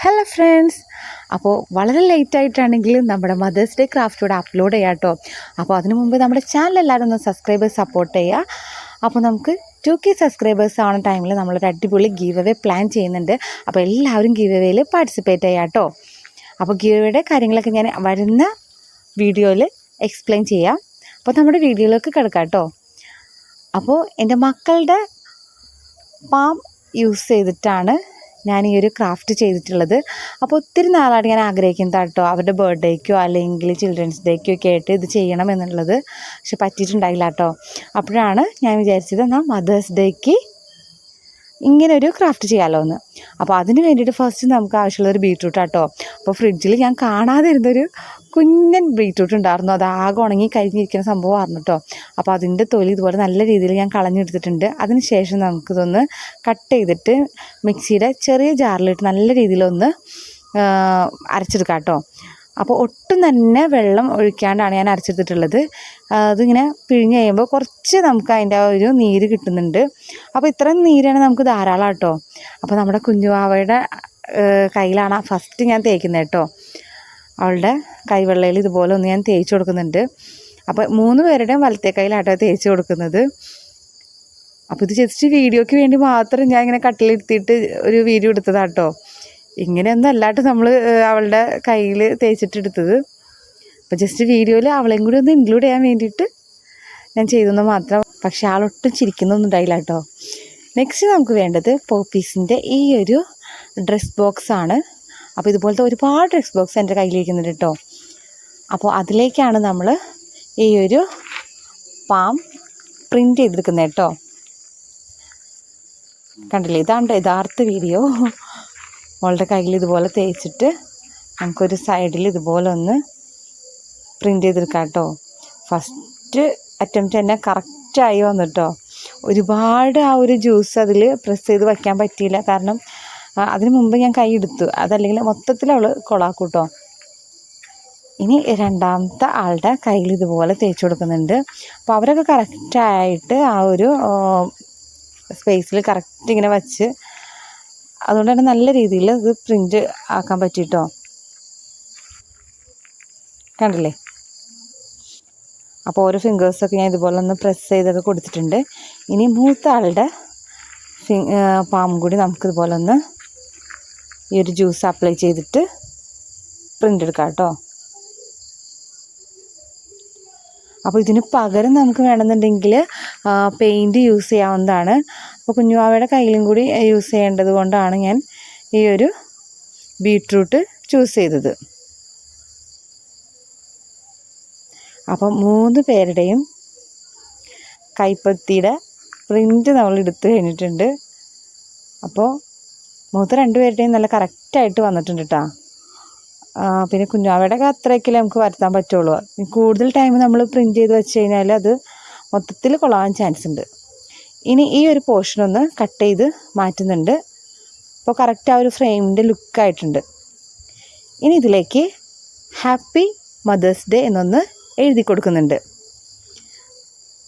Hello friends, അപ്പോൾ വളരെ ലേറ്റായിട്ടാണെങ്കിലും നമ്മുടെ മദേഴ്സ് ഡേ ക്രാഫ്റ്റോടെ അപ്ലോഡ് ചെയ്യാം കേട്ടോ. അപ്പോൾ അതിനു മുമ്പ് നമ്മുടെ ചാനൽ എല്ലാവരും ഒന്ന് സബ്സ്ക്രൈബേഴ്സ് സപ്പോർട്ട് ചെയ്യുക. അപ്പോൾ നമുക്ക് 2K സബ്സ്ക്രൈബേഴ്സ് ആവുന്ന ടൈമിൽ നമ്മളൊരു അടിപൊളി ഗീവ് അവേ പ്ലാൻ ചെയ്യുന്നുണ്ട്. അപ്പോൾ എല്ലാവരും ഗീവ് അവേയിൽ പാർട്ടിസിപ്പേറ്റ് ചെയ്യാം കേട്ടോ. അപ്പോൾ ഗീവ് അവേയുടെ കാര്യങ്ങളൊക്കെ ഞാൻ വരുന്ന വീഡിയോയിൽ എക്സ്പ്ലെയിൻ ചെയ്യാം. അപ്പോൾ നമ്മുടെ വീഡിയോയിലേക്ക് കിടക്കാം കേട്ടോ. അപ്പോൾ എൻ്റെ മക്കളുടെ പാം യൂസ് ചെയ്തിട്ടാണ് ഞാൻ ഈ ഒരു ക്രാഫ്റ്റ് ചെയ്തിട്ടുള്ളത്. അപ്പോൾ ഒത്തിരി നാളായിട്ട് ഞാൻ ആഗ്രഹിക്കുന്നത് കേട്ടോ, അവരുടെ ബർത്ത്ഡേക്കോ അല്ലെങ്കിൽ ചിൽഡ്രൻസ് ഡേക്കോ ഒക്കെ ആയിട്ട് ഇത് ചെയ്യണം എന്നുള്ളത്. പക്ഷെ പറ്റിയിട്ടുണ്ടായില്ല കേട്ടോ. അപ്പോഴാണ് ഞാൻ വിചാരിച്ചത് എന്നാൽ മദേഴ്സ് ഡേക്ക് ഇങ്ങനൊരു ക്രാഫ്റ്റ് ചെയ്യാമല്ലോ എന്ന്. അപ്പോൾ അതിന് വേണ്ടിയിട്ട് ഫസ്റ്റ് നമുക്ക് ആവശ്യമുള്ളൊരു ബീട്രൂട്ട് കേട്ടോ. അപ്പോൾ ഫ്രിഡ്ജിൽ ഞാൻ കാണാതെ ഇരുന്നൊരു കുഞ്ഞൻ ബീട്രൂട്ട് ഉണ്ടായിരുന്നു. അത് ആകെ ഉണങ്ങി കഴിഞ്ഞിരിക്കുന്ന സംഭവമായിരുന്നു കേട്ടോ. അപ്പോൾ അതിൻ്റെ തൊലി ഇതുപോലെ നല്ല രീതിയിൽ ഞാൻ കളഞ്ഞെടുത്തിട്ടുണ്ട്. അതിന് ശേഷം നമുക്കിതൊന്ന് കട്ട് ചെയ്തിട്ട് മിക്സിയുടെ ചെറിയ ജാറിലിട്ട് നല്ല രീതിയിലൊന്ന് അരച്ചെടുക്കാം കേട്ടോ. അപ്പോൾ ഒട്ടും തന്നെ വെള്ളം ഒഴിക്കാണ്ടാണ് ഞാൻ അരച്ചെടുത്തിട്ടുള്ളത്. അതിങ്ങനെ പിഴിഞ്ഞ് കഴിയുമ്പോൾ കുറച്ച് നമുക്ക് അതിൻ്റെ ആ ഒരു നീര് കിട്ടുന്നുണ്ട്. അപ്പോൾ ഇത്രയും നീരാണ് നമുക്ക് ധാരാളം കേട്ടോ. അപ്പോൾ നമ്മുടെ കുഞ്ഞുവാവയുടെ കയ്യിലാണ് ഫസ്റ്റ് ഞാൻ തേക്കുന്നത് കേട്ടോ. അവളുടെ കൈവെള്ളയിൽ ഇതുപോലെ ഒന്ന് ഞാൻ തേച്ച് കൊടുക്കുന്നുണ്ട്. അപ്പോൾ 3 പേരുടെയും വലത്തെ കയ്യിലാട്ടോ തേച്ച് കൊടുക്കുന്നത്. അപ്പോൾ ഇത് ജസ്റ്റ് വീഡിയോയ്ക്ക് വേണ്ടി മാത്രം ഞാൻ ഇങ്ങനെ കട്ടിലെടുത്തിട്ട് ഒരു വീഡിയോ എടുത്തതാട്ടോ. ഇങ്ങനെയൊന്നും അല്ലാട്ട് നമ്മൾ അവളുടെ കയ്യിൽ തേച്ചിട്ടെടുത്തത്. അപ്പോൾ ജസ്റ്റ് വീഡിയോയിൽ അവളെയും കൂടി ഒന്ന് ഇൻക്ലൂഡ് ചെയ്യാൻ വേണ്ടിയിട്ട് ഞാൻ ചെയ്തെന്ന് മാത്രം. പക്ഷേ ആളൊട്ടും ചിരിക്കുന്നൊന്നും ഉണ്ടായില്ല കേട്ടോ. നെക്സ്റ്റ് നമുക്ക് വേണ്ടത് പോപ്പീസിൻ്റെ ഈ ഒരു ഡ്രസ് ബോക്സാണ്. അപ്പോൾ ഇതുപോലത്തെ ഒരുപാട് ഡ്രസ് ബോക്സ് എൻ്റെ കയ്യിലിരിക്കുന്നുണ്ട് കേട്ടോ. അപ്പോൾ അതിലേക്കാണ് നമ്മൾ ഈ ഒരു പാം പ്രിൻ്റ് ചെയ്തെടുക്കുന്നത് കേട്ടോ. കണ്ടില്ലേ, ഇതാണ് യഥാർത്ഥ വീഡിയോ. മോളുടെ കയ്യിൽ ഇതുപോലെ തേച്ചിട്ട് നമുക്കൊരു സൈഡിൽ ഇതുപോലെ ഒന്ന് പ്രിൻ്റ് ചെയ്തെടുക്കാം കേട്ടോ. ഫസ്റ്റ് അറ്റംപ്റ്റ് തന്നെ കറക്റ്റായി വന്നു കേട്ടോ. ഒരുപാട് ആ ഒരു ജ്യൂസ് അതിൽ പ്രസ് ചെയ്ത് വയ്ക്കാൻ പറ്റിയില്ല. കാരണം അതിന് മുമ്പ് ഞാൻ കൈ എടുത്തു, അതല്ലെങ്കിൽ മൊത്തത്തിൽ അവൾ കൊളാക്കും കേട്ടോ. ഇനി രണ്ടാമത്തെ ആളുടെ കയ്യിൽ ഇതുപോലെ തേച്ച് കൊടുക്കുന്നുണ്ട്. അപ്പോൾ അവരൊക്കെ കറക്റ്റായിട്ട് ആ ഒരു സ്പേസിൽ കറക്റ്റ് ഇങ്ങനെ വച്ച്, അതുകൊണ്ട് തന്നെ നല്ല രീതിയിൽ ഇത് പ്രിൻ്റ് ആക്കാൻ പറ്റിയിട്ടോ. കണ്ടില്ലേ? അപ്പോൾ ഓരോ ഫിംഗേഴ്സൊക്കെ ഞാൻ ഇതുപോലെ ഒന്ന് പ്രസ് ചെയ്തൊക്കെ കൊടുത്തിട്ടുണ്ട്. ഇനി മൂത്ത ആളുടെ പാം കൂടി നമുക്കിതുപോലെ ഒന്ന് ഈ ഒരു ജ്യൂസ് അപ്ലൈ ചെയ്തിട്ട് പ്രിൻ്റ് എടുക്കാം കേട്ടോ. അപ്പോൾ ഇതിന് പകരം നമുക്ക് വേണമെന്നുണ്ടെങ്കിൽ പെയിൻറ്റ് യൂസ് ചെയ്യാവുന്നതാണ്. അപ്പോൾ കുഞ്ഞുവാവയുടെ കയ്യിലും കൂടി യൂസ് ചെയ്യേണ്ടത് കൊണ്ടാണ് ഞാൻ ഈ ഒരു ബീട്രൂട്ട് ചൂസ് ചെയ്തത്. അപ്പം 3 പേരുടെയും കൈപ്പത്തിയുടെ പ്രിൻ്റ് നമ്മൾ എടുത്ത് കഴിഞ്ഞിട്ടുണ്ട്. അപ്പോൾ മൂത്ത 2 പേരുടെയും നല്ല കറക്റ്റായിട്ട് വന്നിട്ടുണ്ട് കേട്ടോ. പിന്നെ കുഞ്ഞാവയുടെ അത്രയൊക്കെയല്ലേ നമുക്ക് വരുത്താൻ പറ്റുള്ളൂ. കൂടുതൽ ടൈം നമ്മൾ പ്രിൻ്റ് ചെയ്ത് വെച്ച് കഴിഞ്ഞാൽ അത് മൊത്തത്തിൽ കൊള്ളാൻ ചാൻസ് ഉണ്ട്. ഇനി ഈ ഒരു പോർഷനൊന്ന് കട്ട് ചെയ്ത് മാറ്റുന്നുണ്ട്. അപ്പോൾ കറക്റ്റ് ആ ഒരു ഫ്രെയിമിൻ്റെ ലുക്കായിട്ടുണ്ട്. ഇനി ഇതിലേക്ക് ഹാപ്പി മദേഴ്സ് ഡേ എന്നൊന്ന് എഴുതി കൊടുക്കുന്നുണ്ട്.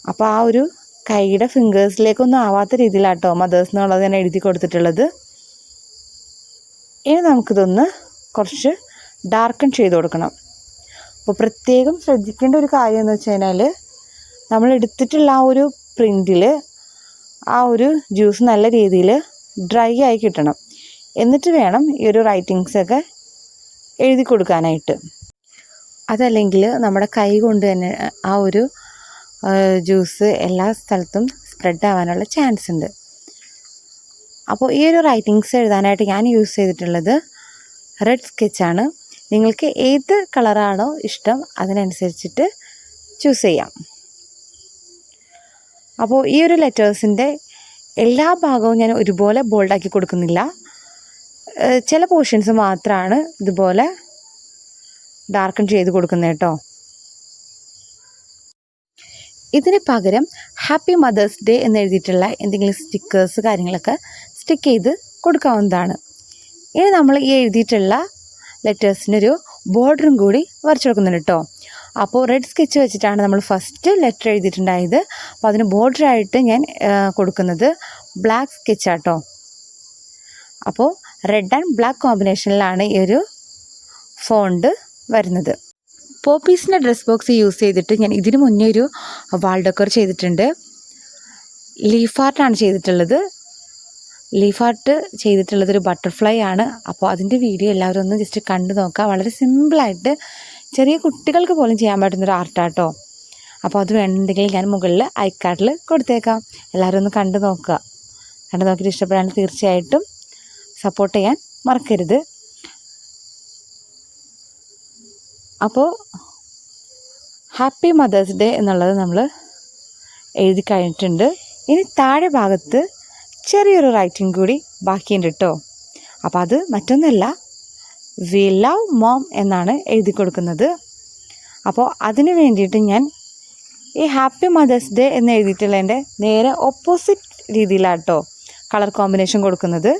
അപ്പോൾ ആ ഒരു കൈയുടെ ഫിംഗേഴ്സിലേക്കൊന്നും ആവാത്ത രീതിയിലാട്ടോ മദേഴ്സ് എന്നുള്ളത് ഞാൻ എഴുതി കൊടുത്തിട്ടുള്ളത്. ഇനി നമുക്കിതൊന്ന് കുറച്ച് ഡാർക്കൺ ചെയ്ത് കൊടുക്കണം. അപ്പോൾ പ്രത്യേകം ശ്രദ്ധിക്കേണ്ട ഒരു കാര്യം എന്ന് വെച്ച് കഴിഞ്ഞാൽ നമ്മൾ എടുത്തിട്ടുള്ള ആ ഒരു പ്രിൻറ്റിൽ ആ ഒരു ജ്യൂസ് നല്ല രീതിയിൽ ഡ്രൈ ആയി കിട്ടണം. എന്നിട്ട് വേണം ഈ ഒരു റൈറ്റിങ്സൊക്കെ എഴുതി കൊടുക്കാനായിട്ട്. അതല്ലെങ്കിൽ നമ്മുടെ കൈ കൊണ്ട് തന്നെ ആ ഒരു ജ്യൂസ് എല്ലാ സ്ഥലത്തും സ്പ്രെഡ് ആവാനുള്ള ചാൻസ് ഉണ്ട്. അപ്പോൾ ഈ ഒരു റൈറ്റിങ്സ് എഴുതാനായിട്ട് ഞാൻ യൂസ് ചെയ്തിട്ടുള്ളത് റെഡ് സ്കെച്ചാണ്. നിങ്ങൾക്ക് ഏത് കളറാണോ ഇഷ്ടം അതിനനുസരിച്ചിട്ട് ചൂസ് ചെയ്യാം. അപ്പോൾ ഈ ഒരു ലെറ്റേഴ്സിൻ്റെ എല്ലാ ഭാഗവും ഞാൻ ഒരുപോലെ ബോൾഡാക്കി കൊടുക്കുന്നില്ല. ചില പോർഷൻസ് മാത്രമാണ് ഇതുപോലെ ഡാർക്കൺ ചെയ്ത് കൊടുക്കുന്നത് കേട്ടോ. ഇതിന് പകരം ഹാപ്പി മദേഴ്സ് ഡേ എന്ന് എഴുതിയിട്ടുള്ള എന്തെങ്കിലും സ്റ്റിക്കേഴ്സ് കാര്യങ്ങളൊക്കെ സ്റ്റിക്ക് ചെയ്ത് കൊടുക്കാവുന്നതാണ്. ഇനി നമ്മൾ ഈ എഴുതിയിട്ടുള്ള ലെറ്റേഴ്സിനൊരു ബോർഡറും കൂടി വരച്ചു കൊടുക്കുന്നുണ്ട് കേട്ടോ. അപ്പോൾ റെഡ് സ്കെച്ച് വെച്ചിട്ടാണ് നമ്മൾ ഫസ്റ്റ് ലെറ്റർ എഴുതിയിട്ടുണ്ടായത്. അപ്പോൾ അതിന് ബോർഡറായിട്ട് ഞാൻ കൊടുക്കുന്നത് ബ്ലാക്ക് സ്കെച്ചാട്ടോ. അപ്പോൾ റെഡ് ആൻഡ് ബ്ലാക്ക് കോമ്പിനേഷനിലാണ് ഈ ഒരു ഫോണ്ട് വരുന്നത്. പോപ്പീസിൻ്റെ ഡ്രസ് ബോക്സ് യൂസ് ചെയ്തിട്ട് ഞാൻ ഇതിന് മുന്നേ ഒരു വാൾ ഡെക്കോർ ചെയ്തിട്ടുണ്ട്. ലീഫ് ആർട്ടാണ് ചെയ്തിട്ടുള്ളത്. ലീഫ് ആർട്ട് ചെയ്തിട്ടുള്ളത് ഒരു ബട്ടർഫ്ലൈ ആണ്. അപ്പോൾ അതിൻ്റെ വീഡിയോ എല്ലാവരും ഒന്ന് ജസ്റ്റ് കണ്ടു നോക്കുക. വളരെ സിമ്പിളായിട്ട് ചെറിയ കുട്ടികൾക്ക് പോലും ചെയ്യാൻ പറ്റുന്നൊരു ആർട്ടാട്ടോ. അപ്പോൾ അത് വേണമെന്നുണ്ടെങ്കിൽ ഞാൻ മുകളിൽ ഐക്കാർഡിൽ കൊടുത്തേക്കാം. എല്ലാവരും ഒന്ന് കണ്ടു നോക്കുക. കണ്ടു നോക്കിയിട്ട് ഇഷ്ടപ്പെടാൻ തീർച്ചയായിട്ടും സപ്പോർട്ട് ചെയ്യാൻ മറക്കരുത്. അപ്പോൾ ഹാപ്പി മദേഴ്സ് ഡേ എന്നുള്ളത് നമ്മൾ എഴുതി കഴിഞ്ഞിട്ടുണ്ട്. ഇനി താഴെ ഭാഗത്ത് ചെറിയൊരു റൈറ്റിംഗ് കൂടി ബാക്കിയുണ്ട് കേട്ടോ. അപ്പോൾ അത് മറ്റൊന്നല്ല, വി ലവ് മോം എന്നാണ് എഴുതി കൊടുക്കുന്നത്. അപ്പോൾ അതിന് വേണ്ടിയിട്ട് ഞാൻ ഈ ഹാപ്പി മദേഴ്സ് ഡേ എന്ന് എഴുതിയിട്ടുള്ളതിൻ്റെ നേരെ ഓപ്പോസിറ്റ് രീതിയിലാണ് കേട്ടോ കളർ കോമ്പിനേഷൻ കൊടുക്കുന്നത്.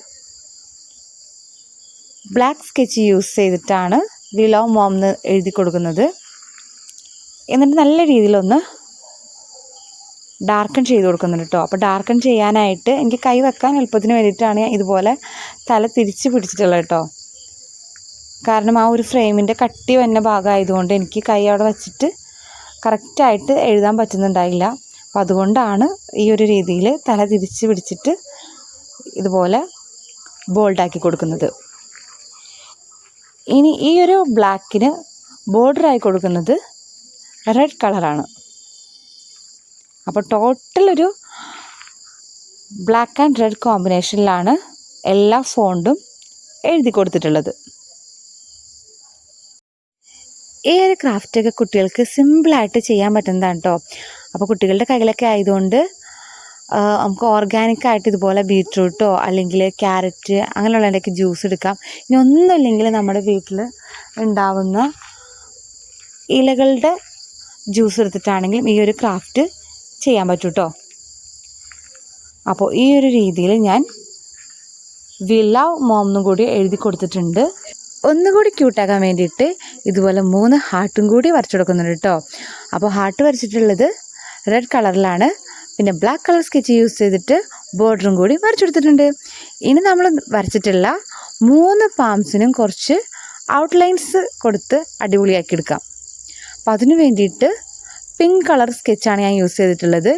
ബ്ലാക്ക് സ്കെച്ച് യൂസ് ചെയ്തിട്ടാണ് വി ലവ് മോം എന്ന് എഴുതി കൊടുക്കുന്നത്. എന്നിട്ട് നല്ല രീതിയിലൊന്ന് ഡാർക്കൺ ചെയ്ത് കൊടുക്കുന്നുണ്ട് കേട്ടോ. അപ്പോൾ ഡാർക്കൺ ചെയ്യാനായിട്ട് എനിക്ക് കൈ വെക്കാൻ എളുപ്പത്തിന് വേണ്ടിയിട്ടാണ് ഞാൻ ഇതുപോലെ തല തിരിച്ച് പിടിച്ചിട്ടുള്ളത് കേട്ടോ. കാരണം ആ ഒരു ഫ്രെയിമിൻ്റെ കട്ടി വന്ന ഭാഗമായതുകൊണ്ട് എനിക്ക് കൈ അവിടെ വച്ചിട്ട് കറക്റ്റായിട്ട് എഴുതാൻ പറ്റുന്നുണ്ടായില്ല. അപ്പോൾ അതുകൊണ്ടാണ് ഈ ഒരു രീതിയിൽ തല തിരിച്ച് പിടിച്ചിട്ട് ഇതുപോലെ ബോൾഡാക്കി കൊടുക്കുന്നത്. ഇനി ഈ ഒരു ബ്ലാക്കിന് ബോർഡറായി കൊടുക്കുന്നത് റെഡ് കളറാണ്. അപ്പോൾ ടോട്ടൽ ഒരു ബ്ലാക്ക് ആൻഡ് റെഡ് കോമ്പിനേഷനിലാണ് എല്ലാ ഫോണ്ടും എഴുതി കൊടുത്തിട്ടുള്ളത്. ഈ ഒരു ക്രാഫ്റ്റൊക്കെ കുട്ടികൾക്ക് സിമ്പിളായിട്ട് ചെയ്യാൻ പറ്റുന്നതാണ് കേട്ടോ. അപ്പോൾ കുട്ടികളുടെ കയ്യിലൊക്കെ ആയതുകൊണ്ട് നമുക്ക് ഓർഗാനിക്കായിട്ട് ഇതുപോലെ ബീറ്റ്റൂട്ടോ അല്ലെങ്കിൽ ക്യാരറ്റ് അങ്ങനെയുള്ളതിൻ്റെയൊക്കെ ജ്യൂസ് എടുക്കാം. ഇനി ഒന്നുമില്ലെങ്കിൽ നമ്മുടെ വീട്ടിൽ ഉണ്ടാവുന്ന ഇലകളുടെ ജ്യൂസ് എടുത്തിട്ടാണെങ്കിലും ഈ ഒരു ക്രാഫ്റ്റ് ചെയ്യാൻ പറ്റും കേട്ടോ. അപ്പോൾ ഈ ഒരു രീതിയിൽ ഞാൻ വി ലവ് മോം എന്നും കൂടി എഴുതി കൊടുത്തിട്ടുണ്ട്. ഒന്നുകൂടി ക്യൂട്ടാക്കാൻ വേണ്ടിയിട്ട് ഇതുപോലെ 3 ഹാർട്ടും കൂടി വരച്ചു കൊടുക്കുന്നുണ്ട് കേട്ടോ. അപ്പോൾ ഹാർട്ട് വരച്ചിട്ടുള്ളത് റെഡ് കളറിലാണ്. പിന്നെ ബ്ലാക്ക് കളർ സ്കെച്ച് യൂസ് ചെയ്തിട്ട് ബോർഡറും കൂടി വരച്ചെടുത്തിട്ടുണ്ട്. ഇനി നമ്മൾ വരച്ചിട്ടുള്ള 3 പാംസിനും കുറച്ച് ഔട്ട്ലൈൻസ് കൊടുത്ത് അടിപൊളിയാക്കി എടുക്കാം. അപ്പോൾ അതിന് വേണ്ടിയിട്ട് പിങ്ക് കളർ സ്കെച്ചാണ് ഞാൻ യൂസ് ചെയ്തിട്ടുള്ളത്.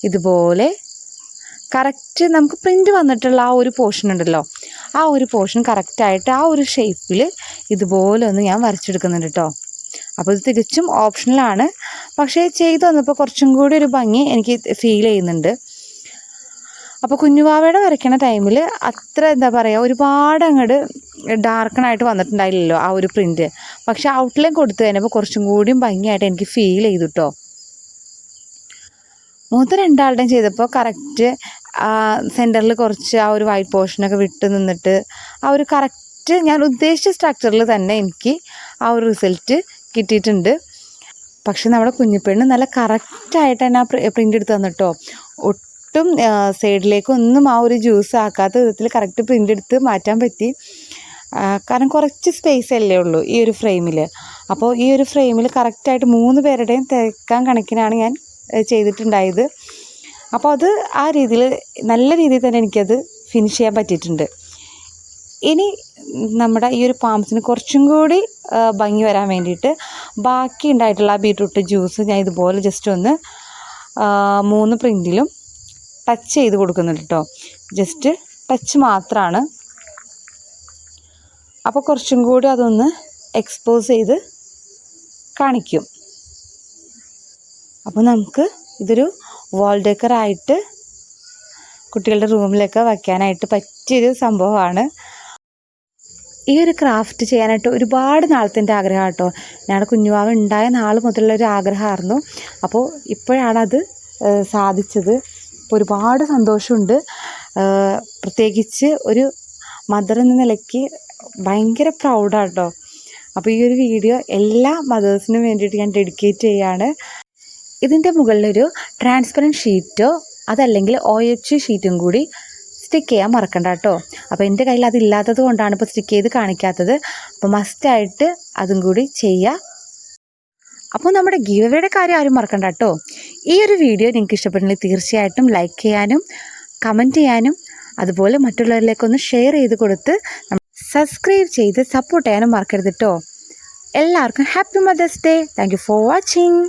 ഇതുപോലെ കറക്റ്റ് നമുക്ക് പ്രിൻ്റ് വന്നിട്ടുള്ള ആ ഒരു പോർഷൻ ഉണ്ടല്ലോ, ആ ഒരു പോർഷൻ കറക്റ്റായിട്ട് ആ ഒരു ഷേപ്പിൽ ഇതുപോലെ ഒന്ന് ഞാൻ വരച്ചെടുക്കുന്നുണ്ട് കേട്ടോ. അപ്പോൾ ഇത് തികച്ചും ഓപ്ഷണലാണ്. പക്ഷേ ചെയ്ത് വന്നപ്പോൾ കുറച്ചും കൂടി ഒരു ഭംഗി എനിക്ക് ഫീൽ ചെയ്യുന്നുണ്ട്. അപ്പോൾ കുഞ്ഞുവാവയുടെ വരയ്ക്കണ ടൈമിൽ അത്ര എന്താ പറയുക ഒരുപാട് അങ്ങോട്ട് ഡാർക്കണായിട്ട് വന്നിട്ടുണ്ടായില്ലല്ലോ ആ ഒരു പ്രിൻറ്റ്. പക്ഷേ ഔട്ട്ലൈൻ കൊടുത്തു കഴിഞ്ഞപ്പോൾ കുറച്ചും കൂടിയും ഭംഗിയായിട്ട് എനിക്ക് ഫീൽ ചെയ്തു കേട്ടോ. മൂത്ത രണ്ടാളുടെയും ചെയ്തപ്പോൾ കറക്റ്റ് സെൻറ്ററിൽ കുറച്ച് ആ ഒരു വൈറ്റ് പോർഷനൊക്കെ വിട്ട് നിന്നിട്ട് ആ ഒരു കറക്റ്റ് ഞാൻ ഉദ്ദേശിച്ച സ്ട്രക്ചറിൽ തന്നെ എനിക്ക് ആ ഒരു റിസൾട്ട് കിട്ടിയിട്ടുണ്ട്. പക്ഷെ നമ്മുടെ കുഞ്ഞിപ്പെണ്ണ് നല്ല കറക്റ്റായിട്ട് തന്നെ ആ പ്രിൻ്റ് എടുത്ത് തന്നിട്ടോ. ഒട്ടും സൈഡിലേക്കൊന്നും ആ ഒരു ജ്യൂസ് ആക്കാത്ത വിധത്തിൽ കറക്റ്റ് പ്രിൻ്റ് എടുത്ത് മാറ്റാൻ പറ്റി. കാരണം കുറച്ച് സ്പേസ് അല്ലേ ഉള്ളൂ ഈ ഒരു ഫ്രെയിമിൽ. അപ്പോൾ ഈ ഒരു ഫ്രെയിമിൽ കറക്റ്റായിട്ട് 3 പേരുടെയും തേക്കാൻ കണക്കിനാണ് ഞാൻ ചെയ്തിട്ടുണ്ടായത്. അപ്പോൾ അത് ആ രീതിയിൽ നല്ല രീതിയിൽ തന്നെ എനിക്കത് ഫിനിഷ് ചെയ്യാൻ പറ്റിയിട്ടുണ്ട്. ഇനി നമ്മുടെ ഈ ഒരു പാംസിന് കുറച്ചും കൂടി ഭംഗി വരാൻ വേണ്ടിയിട്ട് ബാക്കി ഉണ്ടായിട്ടുള്ള ആ ബീട്രൂട്ട് ജ്യൂസ് ഞാൻ ഇതുപോലെ ജസ്റ്റ് ഒന്ന് 3 പ്രിൻറ്റിലും ടച്ച് ചെയ്ത് കൊടുക്കുന്നുണ്ട് കേട്ടോ. ജസ്റ്റ് ടച്ച് മാത്രമാണ്. അപ്പോൾ കുറച്ചും കൂടി അതൊന്ന് എക്സ്പോസ് ചെയ്ത് കാണിക്കും. അപ്പോൾ നമുക്ക് ഇതൊരു വാൾ ഡെക്കറായിട്ട് കുട്ടികളുടെ റൂമിലൊക്കെ വയ്ക്കാനായിട്ട് പറ്റിയൊരു സംഭവമാണ്. ഈ ഒരു ക്രാഫ്റ്റ് ചെയ്യാനായിട്ട് ഒരുപാട് നാളത്തെ ആഗ്രഹം കേട്ടോ. ഞങ്ങളുടെ കുഞ്ഞുവാവ ഉണ്ടായ നാൾ മുതലുള്ള ഒരു ആഗ്രഹമായിരുന്നു. അപ്പോൾ ഇപ്പോഴാണത് സാധിച്ചത്. അപ്പോൾ ഒരുപാട് സന്തോഷമുണ്ട്. പ്രത്യേകിച്ച് ഒരു മദർ എന്ന നിലയ്ക്ക് ഭയങ്കര പ്രൗഡാണ് കേട്ടോ. അപ്പോൾ ഈ ഒരു വീഡിയോ എല്ലാ മദേഴ്സിനും വേണ്ടിയിട്ട് ഞാൻ ഡെഡിക്കേറ്റ് ചെയ്യുകയാണ്. ഇതിൻ്റെ മുകളിലൊരു ട്രാൻസ്പെറൻറ്റ് ഷീറ്റോ അതല്ലെങ്കിൽ OHG ഷീറ്റും കൂടി സ്റ്റിക്ക് ചെയ്യാൻ മറക്കണ്ട കേട്ടോ. അപ്പോൾ എൻ്റെ കയ്യിൽ അതില്ലാത്തത് കൊണ്ടാണ് ഇപ്പോൾ സ്റ്റിക്ക് ചെയ്ത് കാണിക്കാത്തത്. അപ്പോൾ മസ്റ്റായിട്ട് അതും കൂടി ചെയ്യുക. അപ്പോൾ നമ്മുടെ ഗീവ് അവേയുടെ കാര്യം ആരും മറക്കണ്ട കേട്ടോ. ഈ ഒരു വീഡിയോ നിങ്ങൾക്ക് ഇഷ്ടപ്പെട്ടെങ്കിൽ തീർച്ചയായിട്ടും ലൈക്ക് ചെയ്യാനും കമൻറ്റ് ചെയ്യാനും അതുപോലെ മറ്റുള്ളവരിലേക്കൊന്ന് ഷെയർ ചെയ്ത് കൊടുത്ത് സബ്സ്ക്രൈബ് ചെയ്ത് സപ്പോർട്ട് ചെയ്യാനും മറക്കരുത് കേട്ടോ. എല്ലാവർക്കും happy mother's day. Thank you for watching.